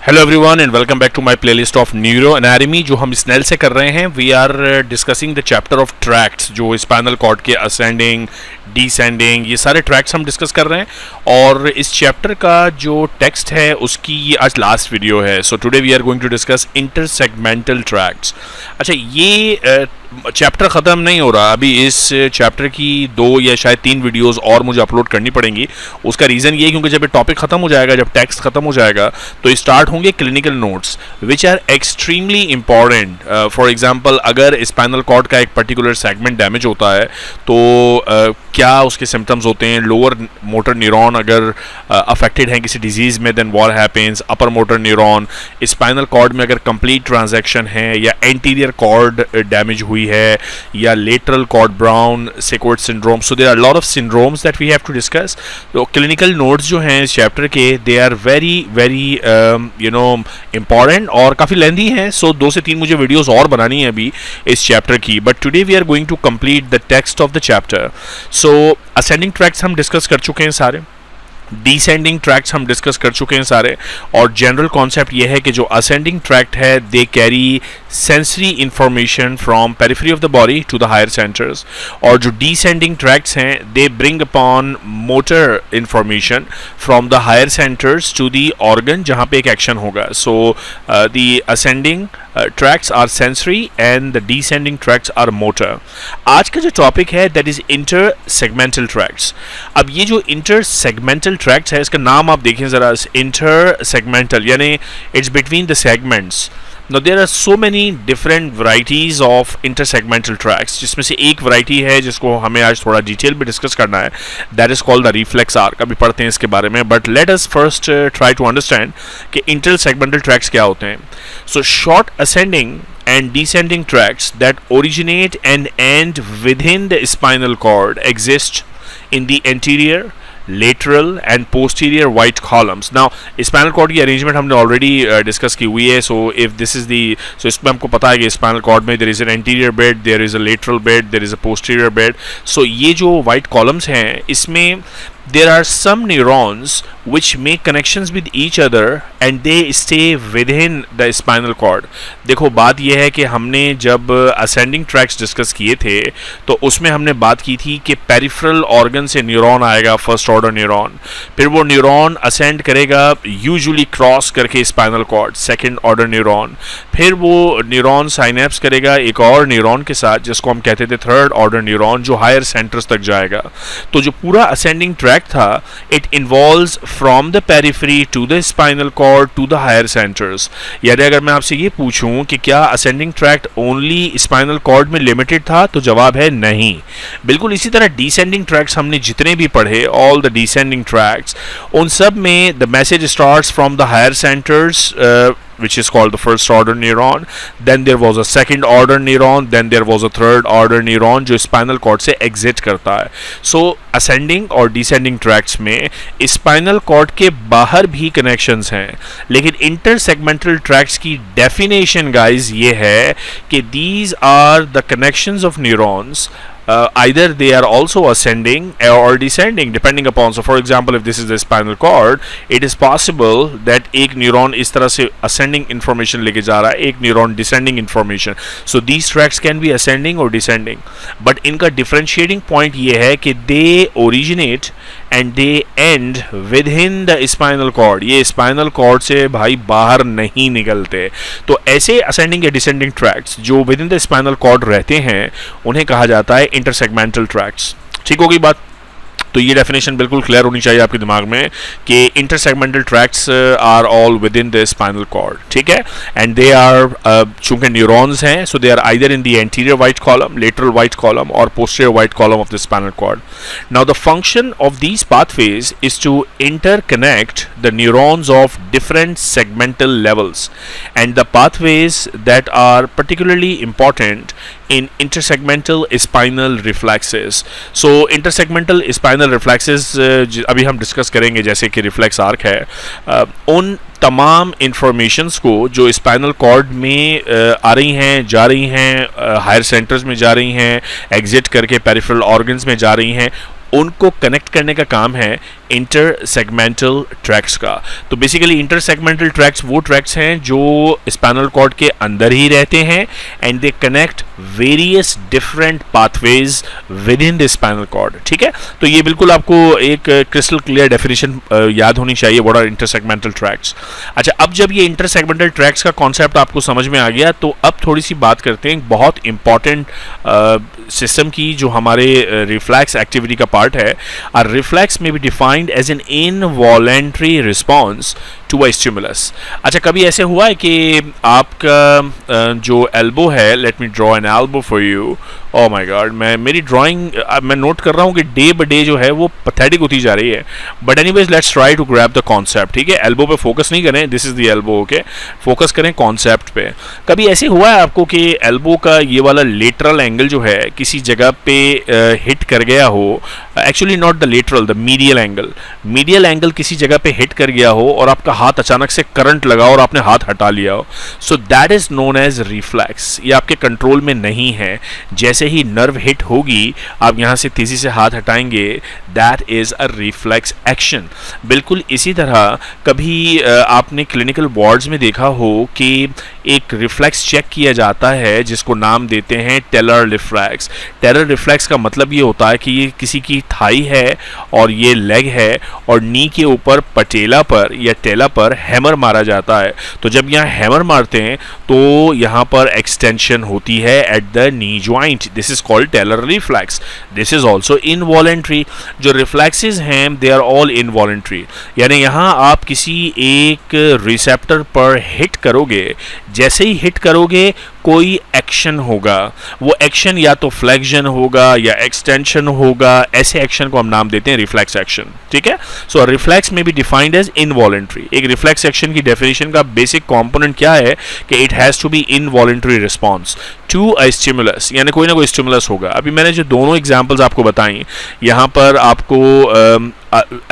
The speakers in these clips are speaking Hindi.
Hello everyone and welcome back to my playlist of neuro anatomy जो हम स्नेल से कर रहे हैं। We are discussing the chapter of tracts, जो स्पाइनल कॉर्ड के असेंडिंग डिसेंडिंग ये सारे ट्रैक्ट्स हम डिस्कस कर रहे हैं। और इस चैप्टर का जो टेक्स्ट है उसकी ये आज लास्ट वीडियो है। So today we are going to discuss intersegmental tracts. अच्छा, ये चैप्टर ख़त्म नहीं हो रहा अभी। इस चैप्टर की 2 या शायद 3 वीडियोस और मुझे अपलोड करनी पड़ेंगी। उसका रीज़न ये है क्योंकि जब ये टॉपिक ख़त्म हो जाएगा, जब टेक्स्ट ख़त्म हो जाएगा, तो स्टार्ट होंगे clinical notes which are extremely important. For example, अगर स्पाइनल कॉर्ड का एक पर्टिकुलर सेगमेंट डैमेज होता है तो क्या उसके सिम्टम्स होते हैं। लोअर मोटर न्यूरॉन अगर अफेक्टेड हैं किसी डिजीज़ में, then what happens. Upper motor neuron, spinal cord में अगर कंप्लीट ट्रांजैक्शन है, या एंटीरियर कॉर्ड डैमेज हुई है, या lateral cord Brown Sequard syndrome. So there are lot of syndromes that we have to discuss. तो क्लिनिकल नोट्स जो हैं इस चैप्टर के, they are very very important और काफ़ी लेंदी हैं। सो 2 से 3 मुझे वीडियोस और बनानी है अभी इस चैप्टर की। But today we are going to complete the text of the chapter. So ascending tracts हम डिस्कस कर चुके हैं सारे, डिसेंडिंग ट्रैक्ट्स हम डिस्कस कर चुके हैं सारे। और जनरल कॉन्सेप्ट ये है कि जो असेंडिंग ट्रैक्ट है, they carry sensory information from periphery of the body to the higher centres. और जो डिसेंडिंग ट्रैक्ट्स हैं, they bring upon motor information from the higher centres to the organ जहाँ पे एक एक्शन होगा। So the ascending tracts are sensory and the descending tracts are motor. आज का जो टॉपिक है that is intersegmental tracts. अब ये जो intersegmental tracts है, इसका नाम आप देखें ज़रा, intersegmental यानी it's between the segments. Now there are so many different varieties of intersegmental tracts, जिसमें से एक वैरायटी है जिसको हमें आज थोड़ा डिटेल में डिस्कस करना है, that is called the reflex arc। अभी पढ़ते हैं इसके बारे में, but let us first try to understand कि intersegmental tracts क्या होते हैं। So short ascending and descending tracts that originate and end within the spinal cord exist in the anterior, lateral and posterior white columns. Now spinal cord की arrangement हमने already discuss की हुई है। So if this is the, so इसमें हमको पता है कि spinal cord में there is an anterior bed, there is a lateral bed, there is a posterior bed. So ये जो white columns हैं, इसमें there are some neurons which make connections with each other and they stay within the spinal cord. देखो, बात यह है कि हमने जब ascending tracts डिस्कस किए थे तो उसमें हमने बात की थी कि पेरिफेरल ऑर्गन से न्यूरॉन आएगा, फर्स्ट ऑर्डर न्यूरॉन, फिर वो न्यूरॉन असेंड करेगा यूजुअली क्रॉस करके spinal cord, second order neuron, फिर वो न्यूरॉन साइनेप्स करेगा एक और न्यूरॉन के साथ जिसको हम कहते थे थर्ड ऑर्डर न्यूरॉन, जो हायर सेंटर्स तक जाएगा। तो जो पूरा असेंडिंग ट्रैक था, it involves from the periphery to the spinal cord to the higher centres. यानी अगर मैं आपसे ये पूछूं कि क्या ascending tract only spinal cord में लिमिटेड था, तो जवाब है नहीं। बिल्कुल इसी तरह डिसेंडिंग ट्रैक्ट्स हमने जितने भी पढ़े, ऑल द डिसेंडिंग ट्रैक्ट्स, उन सब में the message starts from the higher centres which is called the first order neuron, then there was a second order neuron, then there was a third order neuron जो spinal cord से exit करता है। So ascending और descending tracts में spinal cord के बाहर भी connections हैं, लेकिन intersegmental tracts की definition guys ये है कि these are the connections of neurons. Either they are also ascending or descending depending upon. So for example, if this is the spinal cord, it is possible that एक न्यूरॉन इस तरह से ascending information लेके जा रहा है, एक neuron descending information. So these tracts can be ascending or descending, but इनका differentiating point ये है कि they originate and they end within the spinal cord. ये spinal cord से भाई बाहर नहीं निकलते। तो ऐसे ascending या descending tracts जो within the spinal cord रहते हैं, उन्हें कहा जाता है intersegmental tracts। ठीक होगी बात? तो ये डेफिनेशन बिल्कुल क्लियर होनी चाहिए आपके दिमाग में कि intersegmental tracts are all within the spinal cord, ठीक है। एंड दे आर, चूंकि न्यूरॉन्स हैं, so they are either in the anterior white column, lateral white column और posterior white column of the spinal cord. Now the function of these pathways is to interconnect the neurons of different segmental levels and the pathways that are particularly important in intersegmental spinal reflexes. So intersegmental spinal reflexes अभी हम डिस्कस करेंगे, जैसे कि रिफ्लेक्स आर्क है, उन तमाम इंफॉर्मेशंस को जो स्पाइनल कॉर्ड में आ रही हैं, जा रही हैं, हायर सेंटर्स में जा रही हैं, एग्जिट करके पेरिफेरल ऑर्गन्स में जा रही हैं, उनको कनेक्ट करने का काम है इंटरसेगमेंटल ट्रैक्ट्स का। तो बेसिकली इंटरसेगमेंटल ट्रैक्ट्स वो ट्रैक्ट्स हैं जो स्पाइनल कॉर्ड के अंदर ही रहते हैं and they connect various different pathways within the spinal cord. ठीक है, तो ये बिल्कुल आपको एक क्रिस्टल क्लियर डेफिनेशन याद होनी चाहिए, व्हाट आर इंटरसेगमेंटल ट्रैक्ट्स। अच्छा, अब जब ये इंटरसेगमेंटल ट्रैक्ट्स का कॉन्सेप्ट आपको समझ में आ गया तो अब थोड़ी सी बात करते हैं बहुत इंपॉर्टेंट सिस्टम की जो हमारे रिफ्लेक्स एक्टिविटी का पार्ट है। और रिफ्लेक्स में भी defined as an involuntary response to a stimulus. अच्छा, कभी ऐसे हुआ है कि आपका जो एल्बो है, let me draw an elbow for you. Oh my God, मेरी ड्राइंग मैं नोट कर रहा हूँ कि डे बाय डे जो है वो पैथेटिक होती जा रही है, but anyways let's try to grab the concept. ठीक है, एल्बो पे फोकस नहीं करें, this is the elbow, okay, focus करें कॉन्सेप्ट पे। कभी ऐसे हुआ है आपको कि एल्बो का ये वाला लेटरल एंगल जो है किसी जगह पे हिट कर गया हो, actually not the lateral, the medial angle, medial angle किसी जगह पे हिट कर गया हो और आपका हाथ अचानक से करंट लगा और आपने हाथ हटा लिया हो, so that is known as reflex. ये आपके कंट्रोल में नहीं है, जैसे ही नर्व हिट होगी आप यहां से तेजी से हाथ हटाएंगे, that is a reflex action. बिल्कुल इसी तरह कभी आपने क्लिनिकल वार्ड्स में देखा हो कि एक रिफ्लेक्स चेक किया जाता है जिसको नाम देते हैं टेलर रिफ्लेक्स। टेलर रिफ्लेक्स का मतलब ये होता है कि ये किसी की थाई है और ये लेग है और नी के ऊपर पटेला पर या टेला पर हैमर मारा जाता है। तो जब यहाँ हैमर मारते हैं तो यहाँ पर एक्सटेंशन होती है at the knee joint, this is called tailor reflex. This is also involuntary. जो रिफ्लेक्सेस हैं दे आर ऑल इनवॉलेंट्री, यानी यहाँ आप किसी एक रिसेप्टर पर हिट करोगे, जैसे ही हिट करोगे कोई एक्शन होगा, वो एक्शन या तो फ्लेक्शन होगा या एक्सटेंशन होगा, ऐसे एक्शन को हम नाम देते हैं रिफ्लेक्स एक्शन। ठीक है, सो रिफ्लेक्स में भी डिफाइंड एज इनवॉलेंट्री। एक रिफ्लेक्स एक्शन की डेफिनेशन का बेसिक कंपोनेंट क्या है कि it has to be involuntary response to a stimulus, यानी कोई ना कोई स्टिमुलस होगा। अभी मैंने जो दोनों एग्जांपल्स आपको बताई, यहाँ पर आपको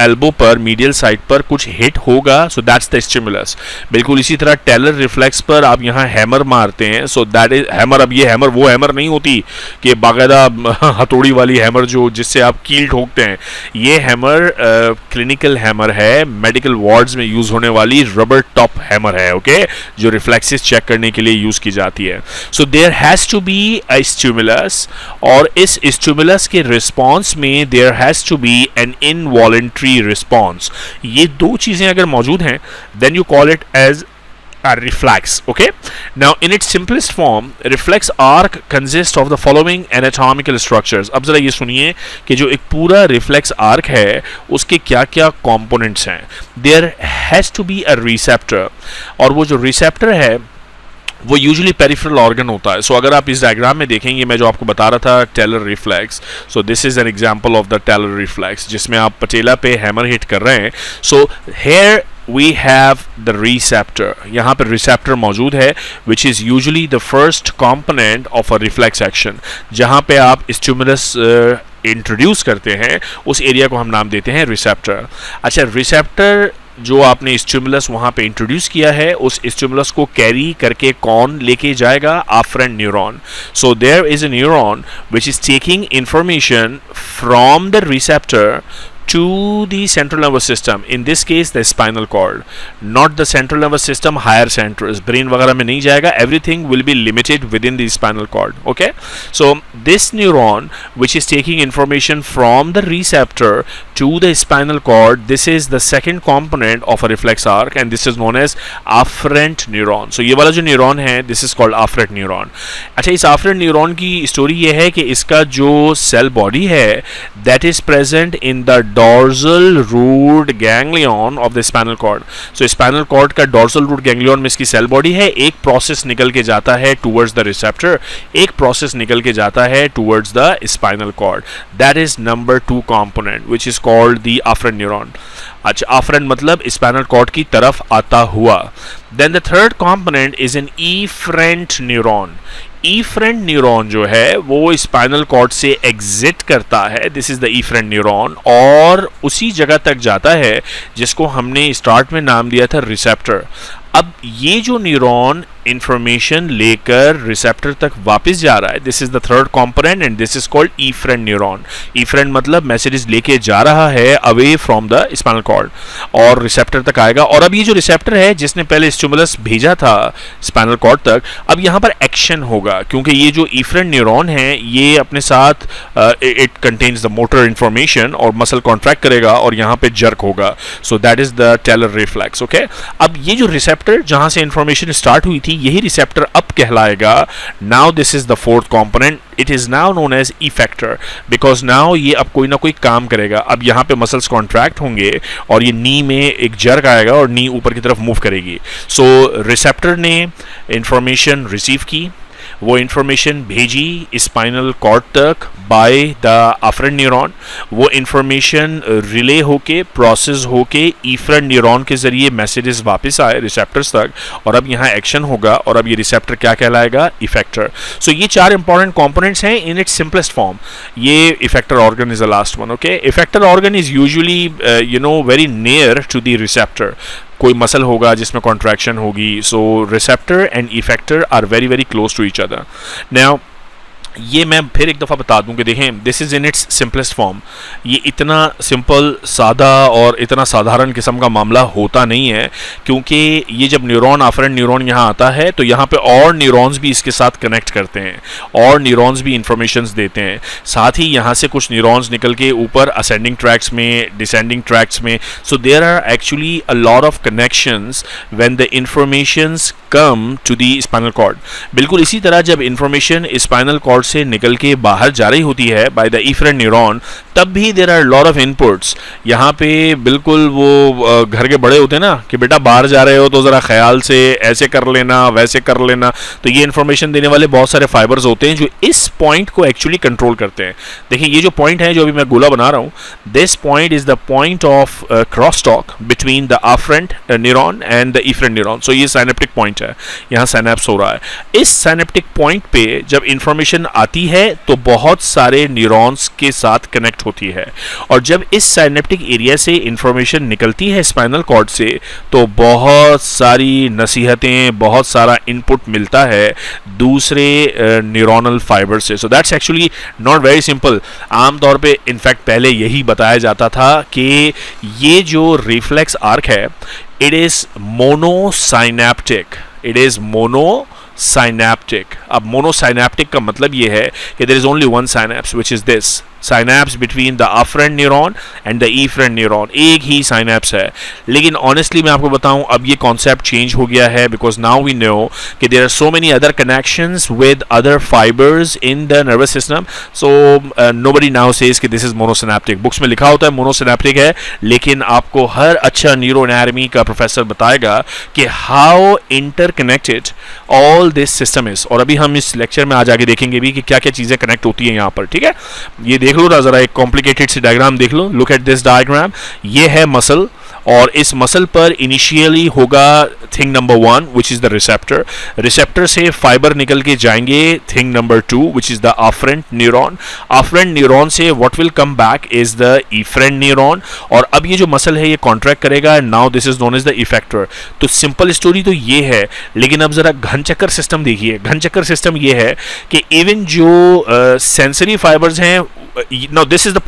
एल्बो पर मीडियल साइड पर कुछ हिट होगा, सो दैट्स द स्टिमुलस। बिल्कुल इसी तरह टेलर रिफ्लेक्स पर आप यहाँ हैमर मारते हैं, सो दैट इज हैमर। अब ये हैमर वो हैमर नहीं होती कि बाकायदा हथौड़ी वाली हैमर जो जिससे आप कील ठोकते हैं, ये हैमर क्लिनिकल हैमर है, मेडिकल वार्ड्स में यूज होने वाली रबर टॉप हैमर है, ओके, जो रिफ्लेक्सेस चेक करने के लिए यूज की जाती है। So there has to be a stimulus और इस स्टिमुलस के रिस्पॉन्स में there has to be an involuntary response. ये दो चीजें अगर मौजूद हैं then you call it as a reflex. Okay, now in its simplest form reflex arc consists of the following anatomical structures. अब जरा ये सुनिए कि जो एक पूरा reflex arc है उसके क्या क्या components हैं। There has to be a receptor और वो जो receptor है वो यूजुअली पेरिफेरल ऑर्गन होता है। सो अगर आप इस डायग्राम में देखेंगे, मैं जो आपको बता रहा था tailor reflex, so this is an example of the tailor reflex जिसमें आप पटेला पे हैमर हिट कर रहे हैं। So here we have the receptor, यहाँ पर receptor मौजूद है which is usually the first component of a reflex action। जहाँ पे आप stimulus इंट्रोड्यूस करते हैं उस एरिया को हम नाम देते हैं रिसेप्टर। अच्छा, रिसेप्टर जो आपने स्टिमुलस वहाँ पे इंट्रोड्यूस किया है उस स्टिमुलस को कैरी करके कौन लेके जाएगा? Afferent neuron. So there is a neuron which is taking information from the receptor to the central nervous system, in this case the spinal cord, not the central nervous system, higher centers, brain वगैरह में नहीं जाएगा, everything will be limited within the spinal cord. Okay, so this neuron which is taking information from the receptor to the spinal cord, this is the second component of a reflex arc and this is known as afferent neuron. So ये वाला जो न्यूरॉन है this is called afferent neuron. अच्छा, इस afferent neuron की स्टोरी ये है कि इसका जो सेल बॉडी है that is present in the dorsal root ganglion of the spinal cord. So spinal cord का dorsal root ganglion में इसकी सेल बॉडी है। एक प्रोसेस निकल के जाता है towards the receptor, एक प्रोसेस निकल के जाता है towards the spinal cord. That is number 2 component which is called the afferent neuron. अच्छा, afferent मतलब spinal cord की तरफ आता हुआ। Then the third component is an efferent neuron. efferent neuron जो है वो स्पाइनल कॉर्ड से एग्जिट करता है, this is the efferent neuron, और उसी जगह तक जाता है जिसको हमने स्टार्ट में नाम दिया था रिसेप्टर। अब ये जो न्यूरॉन इंफॉर्मेशन लेकर रिसेप्टर तक वापस जा रहा है, this is the third component and this is called efferent neuron. Efferent मतलब मैसेजेस लेके जा रहा है away from the spinal cord और रिसेप्टर तक आएगा। और अब ये जो रिसेप्टर है जिसने पहले स्टिमुलस भेजा था स्पाइनल कॉर्ड तक, अब यहाँ पर एक्शन होगा क्योंकि ये जो इफरेंट न्यूरॉन है ये अपने साथ it contains the motor information और मसल कॉन्ट्रैक्ट करेगा और यहाँ पे जर्क होगा। So that is the tailor reflex. Okay, अब ये जो रिसेप्टर जहां से इंफॉर्मेशन स्टार्ट हुई थी यही रिसेप्टर अब कहलाएगा, now this is the fourth component, it is now known as effector because now ये अब कोई ना कोई काम करेगा। अब यहाँ पे मसल्स कॉन्ट्रैक्ट होंगे और ये नी में एक जर्क आएगा और नी ऊपर की तरफ मूव करेगी। सो रिसेप्टर ने इंफॉर्मेशन रिसीव की, वो इंफॉर्मेशन भेजी स्पाइनल कॉर्ड तक बाय द अफरेंट न्यूरॉन, वो इंफॉर्मेशन रिले होके प्रोसेस होके इफरेंट न्यूरॉन के जरिए मैसेजेस वापस आए रिसेप्टर्स तक और अब यहाँ एक्शन होगा और अब ये रिसेप्टर क्या कहलाएगा, इफेक्टर। सो ये चार इंपॉर्टेंट कंपोनेंट्स हैं इन इट्स सिंपलेस्ट फॉर्म। ये effector organ is the last one. Okay, effector organ is usually very near to the receptor. कोई मसल होगा जिसमें कॉन्ट्रैक्शन होगी, so receptor and effector are very very close to each other. Now ये मैं फिर एक दफ़ा बता दूं कि देखें this is in its simplest form. ये इतना सिंपल सादा और इतना साधारण किस्म का मामला होता नहीं है क्योंकि ये जब न्यूरॉन अफरेंट न्यूरॉन यहाँ आता है तो यहाँ पे और न्यूरॉन्स भी इसके साथ कनेक्ट करते हैं और न्यूरॉन्स भी इंफॉर्मेशंस देते हैं। साथ ही यहाँ से कुछ न्यूरॉन्स निकल के ऊपर असेंडिंग ट्रैक्स में, डिसेंडिंग ट्रैक्स में, so there are actually a lot of connections when the informations come to the spinal cord. बिल्कुल इसी तरह जब इंफॉर्मेशन स्पाइनल कॉर्ड से निकल के बाहर जा रही होती है बाय द इफरेंट न्यूरॉन, तब भी there are lot of inputs. यहाँ पे बिल्कुल वो घर के बड़े होते हैं ना कि बेटा बाहर जा रहे हो तो ज़रा ख्याल से ऐसे कर लेना वैसे कर लेना, तो ये इन्फॉर्मेशन देने वाले बहुत सारे फाइबर्स होते हैं जो इस पॉइंट को एक्चुअली कंट्रोल करते हैं। देखिए ये जो पॉइंट है जो अभी मैं गोला बना रहा हूँ, this point is the point of cross talk between the afferent neuron and the efferent neuron. So ये साइनेप्टिक पॉइंट है, यहाँ साइनेप्स हो रहा है। इस साइनेप्टिक पॉइंट पे जब इंफॉर्मेशन आती है तो बहुत सारे न्यूरॉन्स के साथ कनेक्ट होती है और जब इस साइनेप्टिक एरिया से इंफॉर्मेशन निकलती है स्पाइनल कॉर्ड से तो बहुत सारी नसीहतें, बहुत सारा इनपुट मिलता है दूसरे न्यूरोनल फाइबर से। So that's actually not very simple. आमतौर पे इनफैक्ट पहले यही बताया जाता था कि ये जो रिफ्लेक्स आर्क है it is monosynaptic, it is monosynaptic. अब मोनोसाइनेप्टिक का मतलब ये है कि there is only one synapse which is this synapse between the afferent neuron and the efferent neuron, एक ही साइनेप्स है। लेकिन ऑनेस्टली मैं आपको बताऊं अब ये कॉन्सेप्ट चेंज हो गया है बिकॉज नाउ वी नो कि there are so many other connections with other fibres in the nervous system. So nobody now says कि दिस इज मोनोसिनेप्टिक। बुक्स में लिखा होता है मोनोसिनेप्टिक है, लेकिन आपको हर अच्छा न्यूरो एनाटॉमी का प्रोफेसर बताएगा कि how interconnected all this system is. और अभी हम इस लेक्चर में आज आगे देखेंगे भी कि क्या क्या चीजें कनेक्ट होती हैं यहाँ पर। ठीक है, ये देख लो ना जरा, एक कॉम्प्लिकेटेड सी डायग्राम देख लो। लुक एट दिस डायग्राम, ये है मसल और इस मसल पर इनिशियली होगा thing number 1 which is the receptor. Receptor से फाइबर निकल के जाएंगे thing number 2 which is the afferent neuron. Afferent neuron से what will come back is the efferent neuron और अब ये जो मसल है ये कॉन्ट्रैक्ट करेगा and now this is known as the effector. तो सिंपल स्टोरी तो ये है, लेकिन अब जरा घन चक्कर सिस्टम देखिए। घन चक्कर सिस्टम ये है कि इवन जो सेंसरी फाइबर्स हैं, now this is the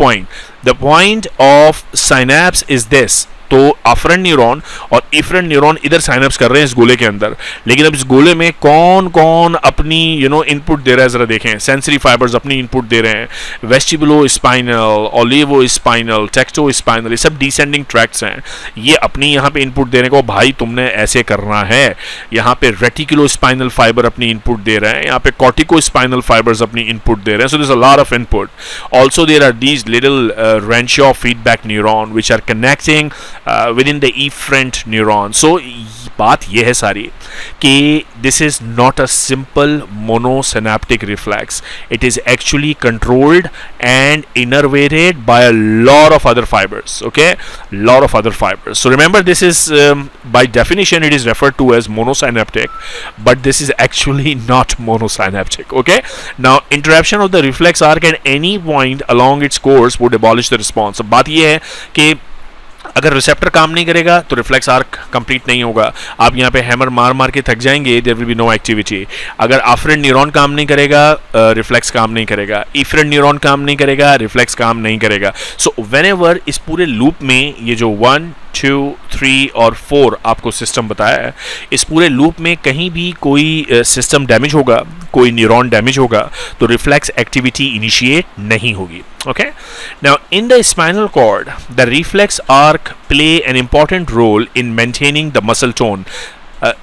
point of synapse is this। तो अफरेंट न्यूरॉन और इफरेंट न्यूरॉन इधर साइनेप्स कर रहे हैं इस गोले के अंदर, लेकिन अब इस गोले में कौन कौन अपनी इनपुट दे रहा है जरा देखें। सेंसरी फाइबर्स अपनी इनपुट दे रहे हैं, वेस्टिबुलो स्पाइनल, ओलिवो स्पाइनल, टेक्टो स्पाइनल, ये सब डिसेंडिंग ट्रैक्ट्स हैं। ये अपनी यहाँ पे इनपुट देने को भाई तुमने ऐसे करना है। यहाँ पे रेटिकुलो स्पाइनल फाइबर अपनी इनपुट दे रहे हैं, यहाँ पे कॉर्टिको स्पाइनल फाइबर्स अपनी इनपुट दे रहे हैं। So there is a lot of input. Also there are these little Renshaw feedback neuron which are connecting within the efferent neuron। So बात यह है सारी कि this is not a simple monosynaptic reflex, it is actually controlled and innervated by a lot of other fibers, okay, lot of other fibers। So remember this is by definition it is referred to as monosynaptic, but this is actually not monosynaptic, okay। Now interruption of the reflex arc at any point along its course would abolish the response। अब बात यह है कि अगर रिसेप्टर काम नहीं करेगा तो रिफ्लेक्स आर्क कंप्लीट नहीं होगा, आप यहाँ पे हैमर मार मार के थक जाएंगे, there will be no activity. अगर आफ्रेंट न्यूरॉन काम नहीं करेगा, रिफ्लेक्स काम नहीं करेगा, इफरेंट न्यूरॉन काम नहीं करेगा, रिफ्लेक्स काम नहीं करेगा। सो व्हेनेवर इस पूरे लूप में ये जो 1 2 3 और 4 आपको सिस्टम बताया है, इस पूरे लूप में कहीं भी कोई सिस्टम डैमेज होगा, कोई न्यूरॉन डैमेज होगा, तो रिफ्लेक्स एक्टिविटी इनिशिएट नहीं होगी। Okay, now in the spinal cord, the reflex arc play an important role in maintaining the muscle tone.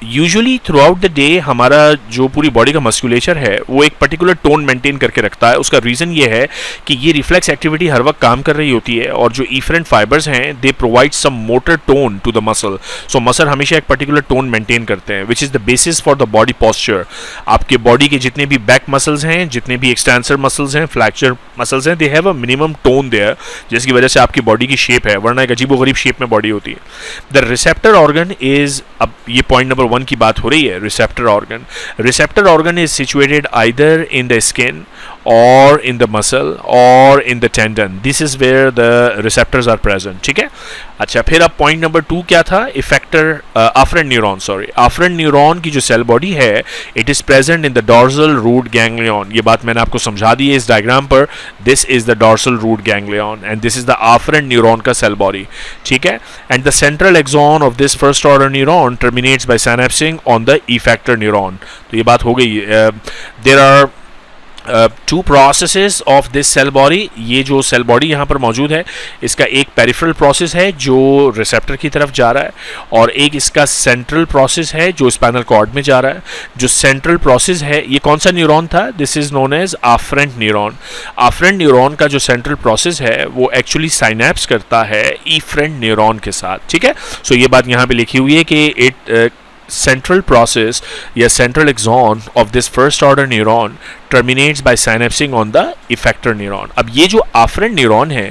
Usually through out the day हमारा जो पूरी बॉडी का मस्कुलेचर है वो एक पर्टिकुलर टोन मेंटेन करके रखता है। उसका रीज़न ये है कि ये रिफ्लेक्स एक्टिविटी हर वक्त काम कर रही होती है, और जो इफरेंट फाइबर्स हैं they provide some motor tone to the muscle. So muscle हमेशा एक पर्टिकुलर टोन मेंटेन करते हैं, which is the basis for the body posture. आपके बॉडी के जितने भी बैक मसल्स हैं, जितने भी एक्सटेंसर मसल्स हैं, फ्लैक्चर मसल्स हैं, they have a minimum tone there, जिसकी वजह से आपकी बॉडी की शेप है, वरना एक अजीबोगरीब शेप में बॉडी होती है। द रिसेप्टर ऑर्गन इज, अब ये पॉइंट नंबर 1 की बात हो रही है, receptor organ. Receptor organ is situated either in the skin or in the muscle or in the tendon. This is where the receptors are present. ठीक है। अच्छा, फिर अब पॉइंट नंबर 2 क्या था? Effector afferent neuron, sorry, afferent neuron की जो सेल बॉडी है, it is present in the dorsal root ganglion. ये बात मैंने आपको समझा दी है इस डायग्राम पर। This is the dorsal root ganglion and this is the afferent neuron का सेल बॉडी। ठीक है। And the central axon of this first order neuron terminates by synapsing on the effector neuron. तो ये बात हो गई। There are two processes of this cell body. ये जो सेल बॉडी यहाँ पर मौजूद है, इसका एक पेरिफेरल प्रोसेस है जो रिसेप्टर की तरफ जा रहा है, और एक इसका सेंट्रल प्रोसेस है जो स्पाइनल कॉर्ड में जा रहा है। जो सेंट्रल प्रोसेस है, ये कौन सा न्यूरॉन था? This is known as afferent neuron. Afferent neuron का जो सेंट्रल प्रोसेस है वो एक्चुअली साइनेप्स करता है इफरेंट न्यूरॉन के साथ। ठीक है। सो ये बात यहाँ पे लिखी हुई है कि इट central process या central axon of this first order neuron terminates by synapsing on the effector neuron। अब ये जो afferent neuron है,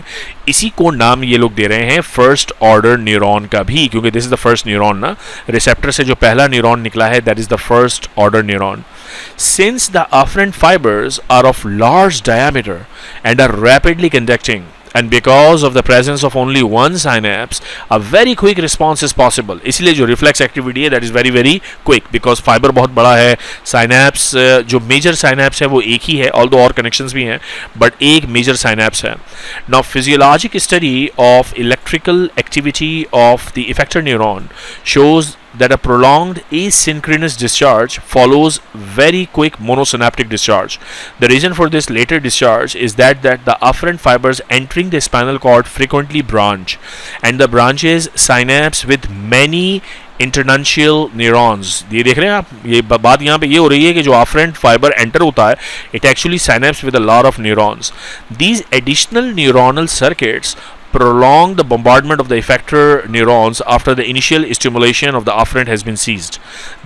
इसी को नाम ये लोग दे रहे हैं first order neuron का भी, क्योंकि this is the first neuron ना, receptor से जो पहला neuron निकला है that is the first order neuron। Since the afferent fibers are of large diameter and are rapidly conducting, and because of the presence of only one synapse, a very quick response is possible। इसलिए जो reflex activity है that is very very quick, because fiber बहुत बड़ा है। synapse जो major synapse है वो एक ही है, although और connections भी हैं, but एक major synapse है। Now physiologic study of electrical activity of the effector neuron shows that a prolonged asynchronous discharge follows very quick monosynaptic discharge. The reason for this later discharge is that the afferent fibers entering the spinal cord frequently branch, and the branches synapse with many internuncial neurons. ये देख रहे हैं आप, ये बात यहाँ पे ये हो रही है कि जो afferent फाइबर एंटर होता है, it actually synapse with a lot of neurons. These additional neuronal circuits prolong the bombardment of the effector neurons after the initial stimulation of the afferent has been ceased.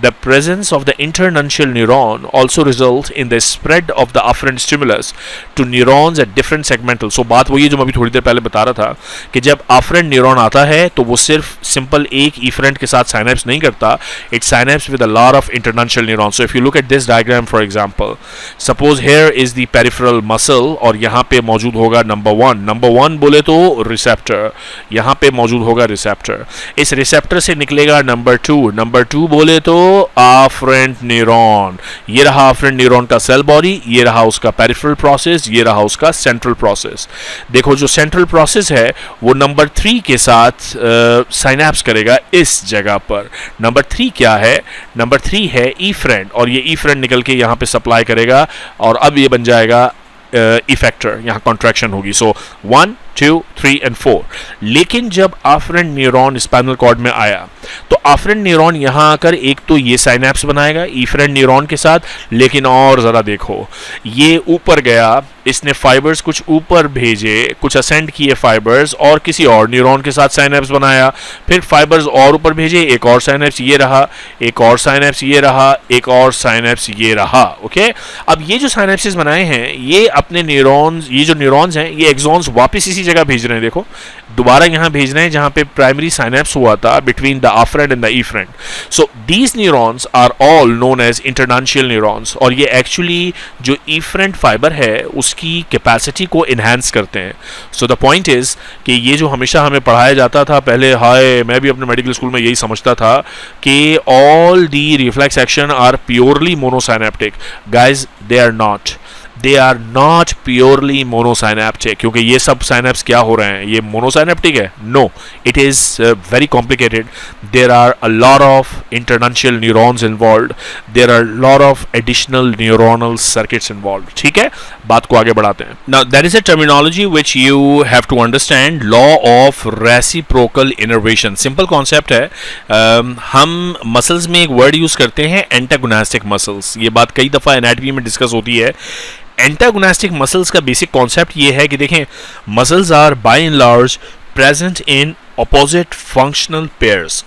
The presence of the internuncial neuron also results in the spread of the afferent stimulus to neurons at different segmental. So बात वही है जो मैं अभी थोड़ी देर पहले बता रहा था कि जब afferent neuron आता है तो वो सिर्फ सिंपल एक efferent के साथ synapse नहीं करता, it synapse with a lot of internuncial neurons. So if you look at this diagram for example, suppose here is the peripheral muscle और यहाँ पे मौजूद होगा number 1। number 1 बोले तो रिसेप्टर, यहाँ पे मौजूद होगा रिसेप्टर। इस रिसेप्टर से निकलेगा नंबर 2। नंबर 2 बोले तो afferent न्यूरॉन। ये रहा afferent न्यूरॉन का सेल बॉडी, ये रहा उसका पेरिफेरल प्रोसेस, ये रहा उसका सेंट्रल प्रोसेस। देखो जो सेंट्रल प्रोसेस है वो नंबर 3 के साथ साइनेप्स करेगा इस जगह पर। नंबर 3 क्या है? नंबर 3 है इफरेंट, और ये इफरेंट निकल के यहाँ पे सप्लाई करेगा, और अब ये बन जाएगा इफेक्टर, यहाँ कॉन्ट्रैक्शन होगी। सो 1 2 3 and 4। लेकिन जब afferent न्यूरॉन स्पाइनल कॉर्ड में आया तो afferent न्यूरॉन यहाँ आकर एक तो ये साइनेप्स बनाएगा efferent न्यूरॉन के साथ, लेकिन और ज़रा देखो, ये ऊपर गया, इसने फाइबर्स कुछ ऊपर भेजे, कुछ असेंड किए फाइबर्स, और किसी और न्यूरॉन के साथ साइनेप्स बनाया, फिर फाइबर्स और ऊपर भेजे, एक और साइनेप्स ये रहा, एक और साइनेप्स ये रहा, एक और साइनेप्स ये रहा। ओके, अब ये जो साइनेप्सिस बनाए हैं ये अपने न्यूरॉन्स, ये जो न्यूरॉन्स हैं ये एक्सॉन्स वापस इसी जगह भेज रहे हैं, देखो दोबारा यहाँ भेज रहे हैं जहाँ पे प्राइमरी साइनेप्स हुआ था between the afferent and the efferent. So these neurons are all known as internuncial neurons, और ये एक्चुअली जो efferent फाइबर है उसकी कैपेसिटी को इन्हांस करते हैं. सो द पॉइंट इज कि ये जो हमेशा हमें पढ़ाया जाता था पहले, हाय मैं भी अपने मेडिकल स्कूल में यही समझता था कि all the reflex action are purely monosynaptic. Guys they are not, they are not purely monosynaptic. क्योंकि ये सब साइनेप्स क्या हो रहे हैं, ये मोनोसाइनेप्टिक है? No, it is very complicated. There are a lot of internuncial neurons involve, there are lot of additional neuronal circuits involve. ठीक है, बात को आगे बढ़ाते हैं. Now that is a terminology which you have to understand. Law of reciprocal innervation, simple concept है. हम मसल्स में एक वर्ड यूज करते हैं एंटागोनिस्टिक मसल्स. ये बात कई दफा एनाटॉमी में डिस्कस होती है. एंटागोनिस्टिक मसल्स का बेसिक कॉन्सेप्ट ये है कि देखें, muscles are by and large present in opposite functional pairs.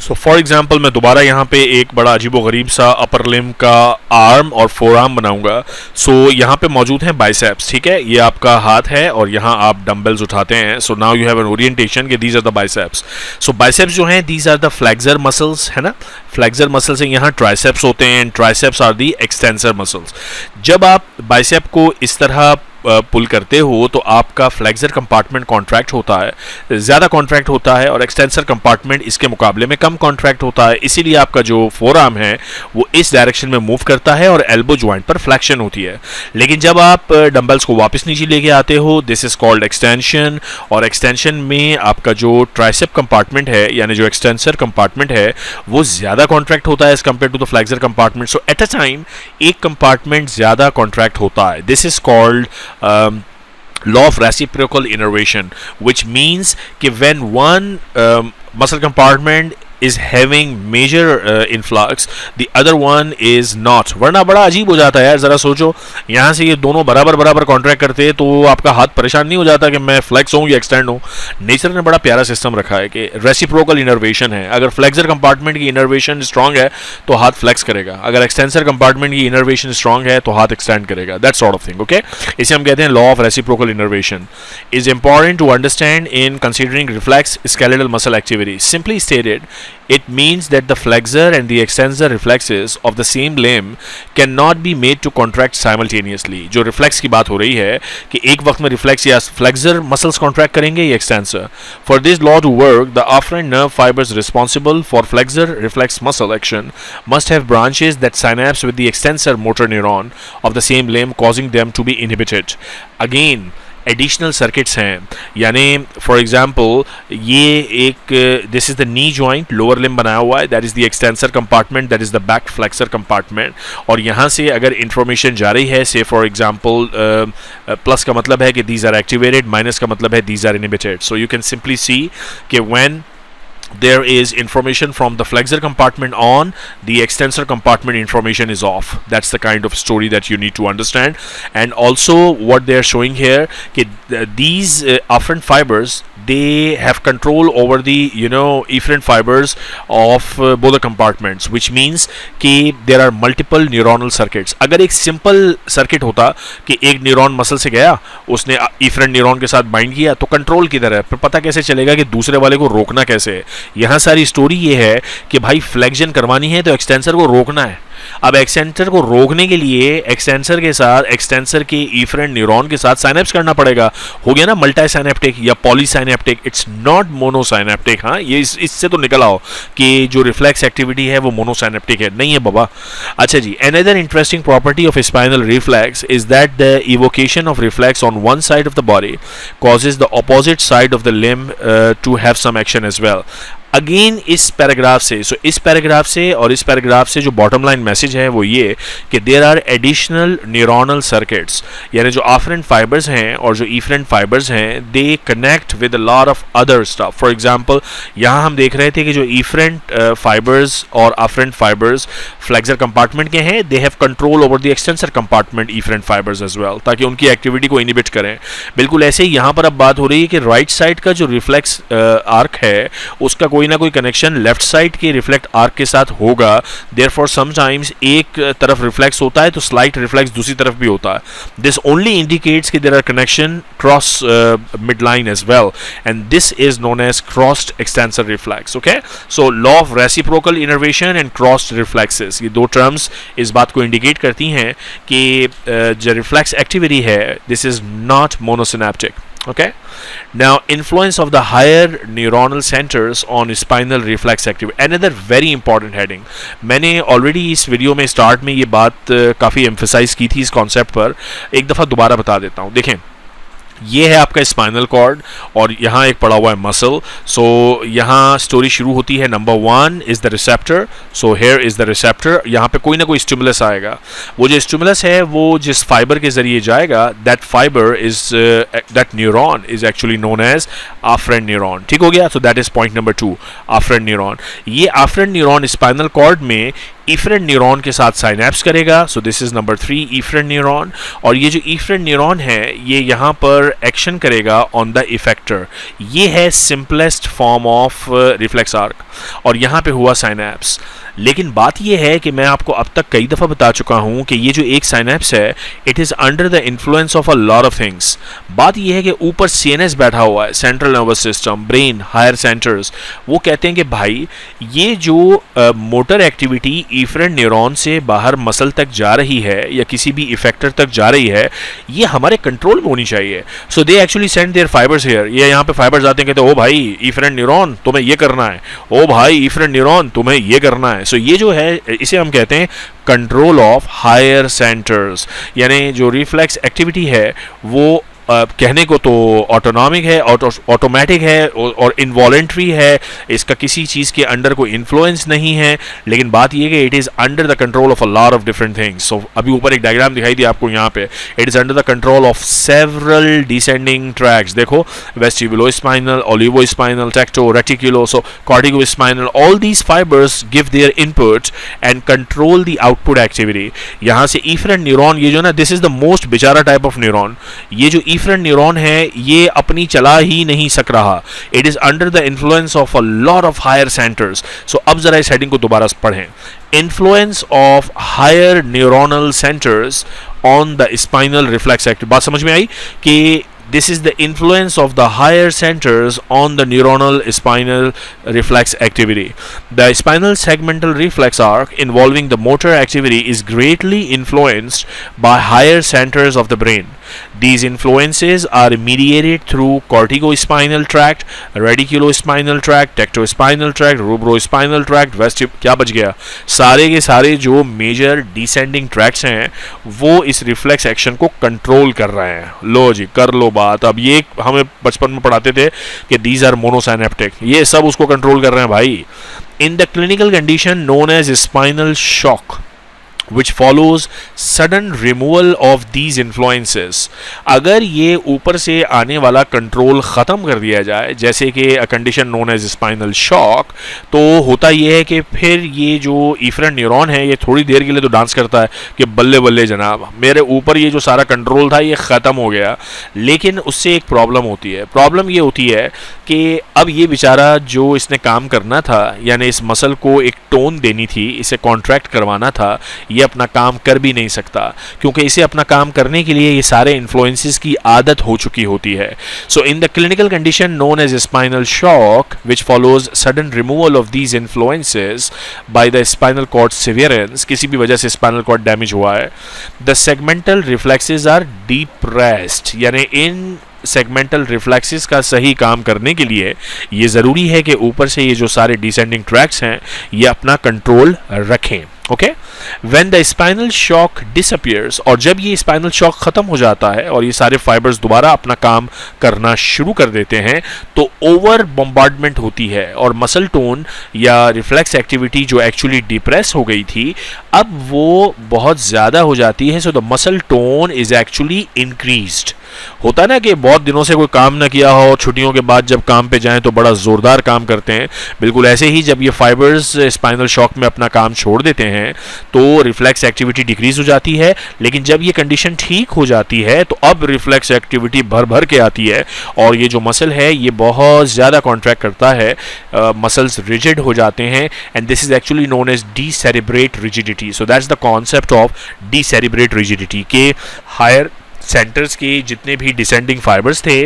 So for example मैं दोबारा यहाँ पे एक बड़ा अजीबोगरीब सा अपर लिम का आर्म और फोर आर्म बनाऊंगा. सो यहाँ पे मौजूद हैं बाइसेप्स. ठीक है, ये आपका हाथ है और यहाँ आप डंबल्स उठाते हैं. So now you have an orientation कि these are the biceps. So biceps जो हैं these are the flexor muscles, है ना. फ्लेक्सर मसल से यहाँ ट्राइसेप्स होते हैं, triceps are the extensor muscles. जब आप बाइसेप को इस तरह पुल करते हो तो आपका फ्लेक्सर कंपार्टमेंट कॉन्ट्रैक्ट होता है, ज़्यादा कॉन्ट्रैक्ट होता है, और एक्सटेंसर कंपार्टमेंट इसके मुकाबले में कम कॉन्ट्रैक्ट होता है. इसीलिए आपका जो फोर आर्म है वो इस डायरेक्शन में मूव करता है और एल्बो ज्वाइंट पर फ्लैक्शन होती है. लेकिन जब आप डंबल्स को वापस नीचे लेके आते हो, दिस इज कॉल्ड एक्सटेंशन. और एक्सटेंशन में आपका जो ट्राइसेप कंपार्टमेंट है यानी जो एक्सटेंसर कंपार्टमेंट है वो ज़्यादा कॉन्ट्रैक्ट होता है as compare to the flexor compartment. So at a time एक कंपार्टमेंट ज़्यादा कॉन्ट्रैक्ट होता है. This is called law of reciprocal innervation, which means कि when one muscle compartment is having major influx, the other one is not. वरना बड़ा अजीब हो जाता है यार. जरा सोचो, यहाँ से ये दोनों बराबर बराबर कॉन्ट्रैक्ट करते हैं तो आपका हाथ परेशान नहीं हो जाता कि मैं फ्लेक्स हूँ या एक्सटेंड हूँ. नेचर ने बड़ा प्यारा सिस्टम रखा है कि रेसिप्रोकल इनर्वेशन है. अगर फ्लेक्सर कंपार्टमेंट की इनर्वेशन स्ट्रांग है तो हाथ फ्लेक्स करेगा, अगर एक्सटेंसर कंपार्टमेंट की इनर्वेशन स्ट्रांग है तो हाथ एक्सटेंड करेगा. That sort of thing. Okay, इसे हम कहते हैं law of reciprocal innervation. Is important to understand in considering reflex skeletal muscle activity. Simply stated, it means that the flexor and the extensor reflexes of the same limb cannot be made to contract simultaneously. जो reflex की बात हो रही है कि एक वक्त में reflex या flexor muscles contract करेंगे या extensor. For this law to work, the afferent nerve fibers responsible for flexor reflex muscle action must have branches that synapse with the extensor motor neuron of the same limb, causing them to be inhibited. Again, additional circuits हैं. यानी फॉर एग्जांपल ये एक this is the knee joint, lower limb बनाया हुआ है, that is the extensor compartment, that is the back flexor compartment. और यहाँ से अगर इंफॉर्मेशन जा रही है, से फॉर एग्जांपल प्लस का मतलब है कि दीज आर एक्टिवेटेड, माइनस का मतलब है these are inhibited. So you can simply see कि when there is information from the flexor compartment on, the extensor compartment information is off. That's the kind of story that you need to understand. And also what they are showing here, these afferent fibers, they have control over the efferent fibers of both the compartments, which means कि there are multiple neuronal circuits. अगर एक simple circuit होता कि एक न्यूरॉन मसल से गया, उसने efferent न्यूरॉन के साथ बाइंड किया, तो कंट्रोल किधर है, फिर पता कैसे चलेगा कि दूसरे वाले को रोकना कैसे है. यहाँ सारी स्टोरी ये है कि भाई फ्लेक्शन करवानी है तो एक्सटेंसर को रोकना है. अब एक्सटेंसर को रोकने के लिए एक्सटेंसर के साथ एक्सटेंसर के इफरेंट न्यूरॉन के साथ साइनेप्स करना पड़ेगा. हो गया ना मल्टी साइनेप्टिक या पॉलीसाइनेप्टिक. It's not मोनोसाइनेप्टिक. हाँ, ये इससे तो निकल आओ कि जो रिफ्लेक्स एक्टिविटी है वो मोनोसाइनेप्टिक है, नहीं है बाबा. अच्छा जी, another interesting property of spinal reflex is that the evocation of reflex on one side of the body causes the opposite side of the limb to have some action as well. Again इस पैराग्राफ से, इस पैराग्राफ से और इस पैराग्राफ से जो बॉटम लाइन मैसेज है वो ये कि there are additional neuronal circuits. यानी जो आफ्रेंट फाइबर्स हैं और जो इफरेंट फाइबर्स हैं, they connect with a lot of other stuff. For example यहाँ हम देख रहे थे कि जो इफरेंट फाइबर्स और आफ्रेंट फाइबर्स फ्लेक्सर कंपार्टमेंट के हैं, they have control over the extensor compartment efferent fibres as well, ताकि उनकी एक्टिविटी को इनहिबिट करें. बिल्कुल ऐसे ही यहाँ पर अब बात हो रही है कि राइट साइड का जो रिफ्लेक्स आर्क है उसका कोई कोई ना कोई कनेक्शन लेफ्ट साइड के रिफ्लेक्ट आर्क के साथ होगा, देयरफॉर समटाइम्स एक तरफ रिफ्लेक्स होता है तो स्लाइट रिफ्लेक्स दूसरी तरफ भी होता है। दिस ओनली इंडिकेट्स कि there are connection cross mid line as well, and this is known as crossed extensor reflex. Okay, so law of reciprocal innervation and crossed reflexes, ये दो टर्म्स इस बात को इंडिकेट करती हैं कि जो रिफ्लेक्स एक्टिविटी है this is not monosynaptic. Okay, now influence of the higher neuronal centers on spinal reflex activity, another very important heading. मैंने already इस वीडियो में स्टार्ट में ये बात काफ़ी एम्फेसाइज की थी इस कॉन्सेप्ट पर, एक दफ़ा दोबारा बता देता हूँ। देखें, ये है आपका स्पाइनल कॉर्ड और यहाँ एक पड़ा हुआ है मसल। सो यहाँ स्टोरी शुरू होती है, number 1 is the receptor, so here is the receptor. यहाँ पे कोई ना कोई स्टिमुलस आएगा, वो जो स्टिमुलस है वो जिस फाइबर के ज़रिए जाएगा, that fibre is that neuron is actually known as afferent neuron. ठीक हो गया, so that is point number 2, afferent neuron. ये आफ्रेंट न्यूरॉन स्पाइनल कॉर्ड में इफरेंट न्यूरॉन के साथ साइनेप्स करेगा, so this is number 3, efferent neuron. और ये जो इफरेंट न्यूरॉन है ये यहाँ पर एक्शन करेगा ऑन द इफेक्टर। ये है simplest form of reflex arc, और यहाँ पे हुआ साइनेप्स। लेकिन बात यह है कि मैं आपको अब तक कई दफ़ा बता चुका हूँ कि ये जो एक साइनेप्स है it is under the influence of a lot of things. बात यह है कि ऊपर सीएनएस बैठा हुआ है, central nervous system, brain, higher centres. वो कहते हैं कि भाई ये जो मोटर एक्टिविटी इफरेंट न्यूरॉन से बाहर मसल तक जा रही है या किसी भी इफेक्टर तक जा रही है, ये हमारे कंट्रोल में होनी चाहिए। So they actually send their fibres here. ये यहाँ पे फाइबर्स आते हैं, कहते हैं ओ भाई इफरेंट न्यूरॉन तुम्हें ये करना है, ओ भाई इफरेंट न्यूरॉन तुम्हें ये करना है। सो ये जो है इसे हम कहते हैं कंट्रोल ऑफ हायर सेंटर्स, यानी जो रिफ्लेक्स एक्टिविटी है वो कहने को तो ऑटोनॉमिक है, ऑटोमेटिक है और इनवॉलेंट्री है, इसका किसी चीज़ के अंडर कोई इन्फ्लुएंस नहीं है। लेकिन बात यह कि it is under the control of a lot of different things. So अभी ऊपर एक डायग्राम दिखाई दी आपको यहाँ पे, it is under the control of several descending tracts. देखो, vestibulo spinal, olivo spinal, tecto, reticulo, so cortico spinal, all these fibres give their input and control the output activity. यहाँ से इफरेंट न्यूरॉन, ये जो ना दिस इज द मोस्ट बेचारा टाइप ऑफ न्यूरॉन, ये जो इफरेंट न्यूरॉन है ये अपनी चला ही नहीं सक रहा, it is under the influence of a lot of higher centres. So अब जरा इस हेडिंग को दोबारा पढ़ें, influence of higher neuronal centres on the spinal reflex activity. बात समझ में आई कि this is the influence of the higher centers on the neuronal spinal reflex activity. The spinal segmental reflex arc involving the motor activity is greatly influenced by higher centers of the brain. These influences are mediated through corticospinal tract, radiculospinal tract, tectospinal tract, rubrospinal tract, क्या बच गया, सारे के सारे जो मेजर डिसेंडिंग ट्रैक्ट्स हैं वो इस रिफ्लेक्स एक्शन को कंट्रोल कर रहे हैं। लो जी, कर लो बात। अब ये हमें बचपन में पढ़ाते थे कि दीज आर मोनोसाइनेप्टिक, ये सब उसको कंट्रोल कर रहे हैं भाई। In the clinical condition known as spinal shock which follows sudden removal of these influences, अगर ये ऊपर से आने वाला कंट्रोल ख़त्म कर दिया जाए, जैसे कि condition known as spinal shock, तो होता ये है कि फिर ये जो इफरेंट न्यूरॉन है ये थोड़ी देर के लिए तो डांस करता है कि बल्ले बल्ले जनाब, मेरे ऊपर ये जो सारा कंट्रोल था ये ख़त्म हो गया। लेकिन उससे एक प्रॉब्लम होती है, प्रॉब्लम ये होती है कि अब ये बेचारा जो इसने काम करना था, यानी इस मसल को एक टोन देनी थी, इसे कॉन्ट्रैक्ट करवाना था, ये अपना काम कर भी नहीं सकता क्योंकि इसे अपना काम करने के लिए ये सारे इन्फ्लुएंसेस की आदत हो चुकी होती है। So in the clinical condition known as spinal shock which follows sudden removal of these influences by the spinal cord severance, किसी भी वजह से स्पाइनल कॉर्ड डैमेज हुआ है, the segmental reflexes are depressed, यानी इन सेगमेंटल रिफ्लेक्सेस का सही काम करने के लिए ये ज़रूरी है कि ऊपर से ये जो सारे डिसेंडिंग ट्रैक्ट्स हैं ये अपना कंट्रोल रखें। Okay, when the spinal shock disappears, और जब ये स्पाइनल शॉक खत्म हो जाता है और ये सारे फाइबर्स दोबारा अपना काम करना शुरू कर देते हैं, तो ओवर बम्बार्डमेंट होती है और मसल टोन या रिफ्लेक्स एक्टिविटी जो एक्चुअली डिप्रेस हो गई थी अब वो बहुत ज़्यादा हो जाती है। So the muscle tone is actually increased, होता है ना कि बहुत दिनों से कोई काम ना किया हो, छुट्टियों के बाद जब काम पे जाएं तो बड़ा ज़ोरदार काम करते हैं, बिल्कुल ऐसे ही जब ये फाइबर्स स्पाइनल शॉक में अपना काम छोड़ देते हैं तो रिफ्लेक्स एक्टिविटी डिक्रीज हो जाती है। लेकिन जब ये कंडीशन ठीक हो जाती है तो अब रिफ्लेक्स एक्टिविटी भर भर के आती है और ये जो मसल है ये बहुत ज़्यादा कॉन्ट्रैक्ट करता है, मसल्स रिजिड हो जाते हैं, and this is actually known as decerebrate rigidity. So that's the concept of decerebrate rigidity के हायर सेंटर्स के जितने भी डिसेंडिंग फाइबर्स थे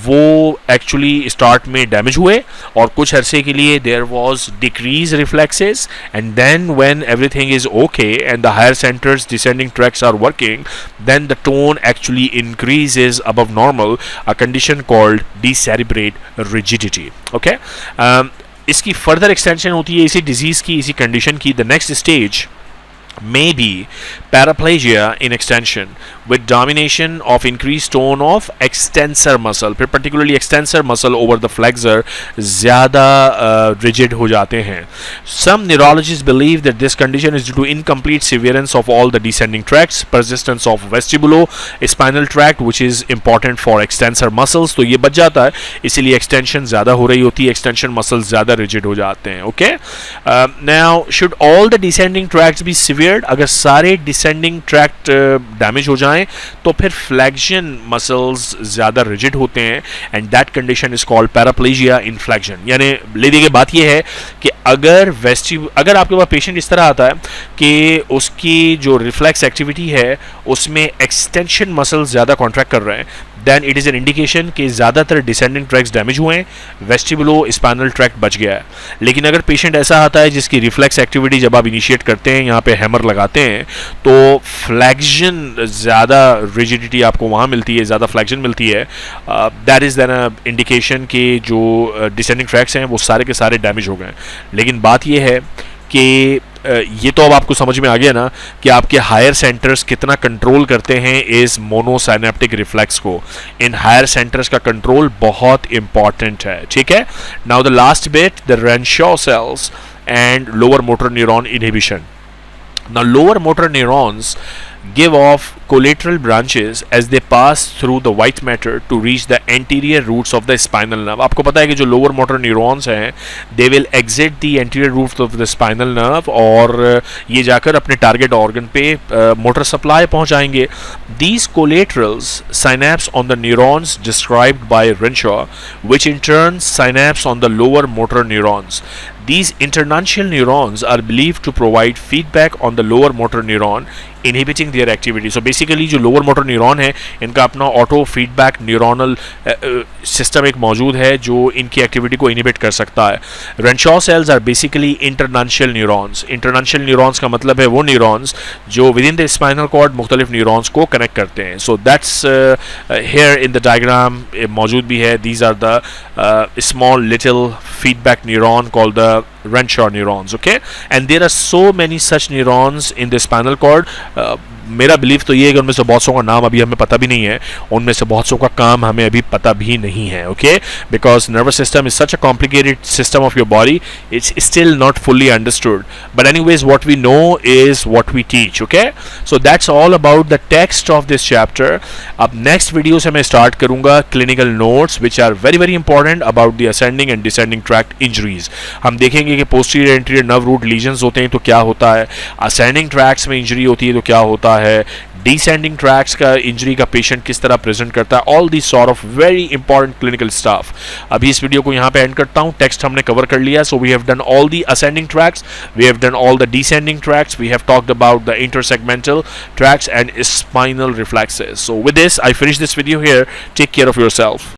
वो एक्चुअली स्टार्ट में डैमेज हुए और कुछ अरसे के लिए there was decrease reflexes, and then when everything is okay and the higher centres descending tracts are working, then the tone actually increases above normal, a condition called decerebrate rigidity. Okay, इसकी फर्दर एक्सटेंशन होती है इसी डिजीज की, इसी कंडीशन की। The next stage may be paraplegia in extension with domination of increased tone of extensor muscle, particularly extensor muscle over the flexor ज़्यादा rigid हो जाते हैं। Some neurologists believe that this condition is due to incomplete severance of all the descending tracts, persistence of vestibulospinal tract which is important for extensor muscles, तो ये बच जाता है, इसीलिए extension ज़्यादा हो रही होती है, extension muscles ज़्यादा rigid हो जाते हैं। Okay, now should all the descending tracts be severed? अगर सारे डिसेंडिंग ट्रैक्ट डैमेज हो जाएं तो फिर फ्लैक्शन मसल्स ज़्यादा रिजिड होते हैं, and that condition is called paraplegia in flexion. यानी ले देखिए बात यह है कि अगर आपके पास पेशेंट इस तरह आता है कि उसकी जो रिफ्लेक्स एक्टिविटी है उसमें एक्सटेंशन मसल्स ज़्यादा कॉन्ट्रैक्ट कर रहे हैं, then it is an indication कि ज़्यादातर डिसेंडिंग ट्रैक्ट्स डैमेज हुए हैं, वेस्टिबुलो स्पाइनल ट्रैक्ट बच गया है। लेकिन अगर पेशेंट ऐसा आता है जिसकी रिफ्लेक्स एक्टिविटी जब आप इनिशिएट करते हैं, यहाँ पे हैमर लगाते हैं, तो फ्लैक्शन ज़्यादा रिजिडिटी आपको वहाँ मिलती है, ज़्यादा फ्लैक्शन मिलती है, that is then a indication कि जो डिसेंडिंग ट्रैक्ट्स हैं वो सारे के सारे डैमेज हो गए। लेकिन बात यह है कि ये तो अब आपको समझ में आ गया ना कि आपके हायर सेंटर्स कितना कंट्रोल करते हैं इस मोनोसाइनेप्टिक रिफ्लेक्स को। इन हायर सेंटर्स का कंट्रोल बहुत इंपॉर्टेंट है, ठीक है। Now the last bit, the Renshaw cells and lower motor neuron inhibition. Now lower motor neurons give off collateral branches as they pass through the white matter to reach the anterior roots of the spinal nerve. आपको पता है कि जो lower motor neurons हैं they will exit the anterior roots of the spinal nerve और ये जाकर अपने target organ पे motor supply पहुंचाएंगे। These collaterals synapse on the neurons described by Renshaw, which in turn synapse on the lower motor neurons. These internuncial neurons are believed to provide feedback on the lower motor neuron, inhibiting their activity. So basically जो lower motor neuron है इनका अपना auto feedback neuronal system एक मौजूद है जो इनकी activity को inhibit कर सकता है। Renshaw cells are basically internuncial neurons. Internuncial neurons का मतलब है वो neurons जो within the spinal cord मुख्तलिफ neurons को connect करते हैं। So that's here in the diagram मौजूद भी है। These are the small little feedback neuron called the Renshaw neurons, okay, and there are so many such neurons in the spinal cord. मेरा बिलीफ तो ये है कि उनमें से बहुत सौ का नाम अभी हमें पता भी नहीं है, उनमें से बहुत सौ का काम हमें अभी पता भी नहीं है, okay, because nervous system is such a complicated system of your body, it's still not fully understood, but anyways what we know is what we teach, okay. So that's all about the text of this chapter. अब नेक्स्ट वीडियो से मैं स्टार्ट करूंगा clinical notes which are very very important about the ascending and descending tract injuries. हम देखेंगे कि posterior anterior nerve root lesions होते हैं तो क्या होता है, असेंडिंग ट्रैक्ट्स में इंजरी होती है तो क्या होता है, डिसेंडिंग ट्रैक्ट्स का इंजरी का पेशेंट किस तरह प्रेजेंट करता है, all this sort of very important clinical stuff. अभी इस वीडियो को यहाँ पे एंड करता हूँ, टेक्स्ट हमने कवर कर लिया। So we have done all the ascending tracts, we have done all the descending tracts, we have talked about the intersegmental tracts and spinal reflexes. So with this I finish this video here, take care of yourself.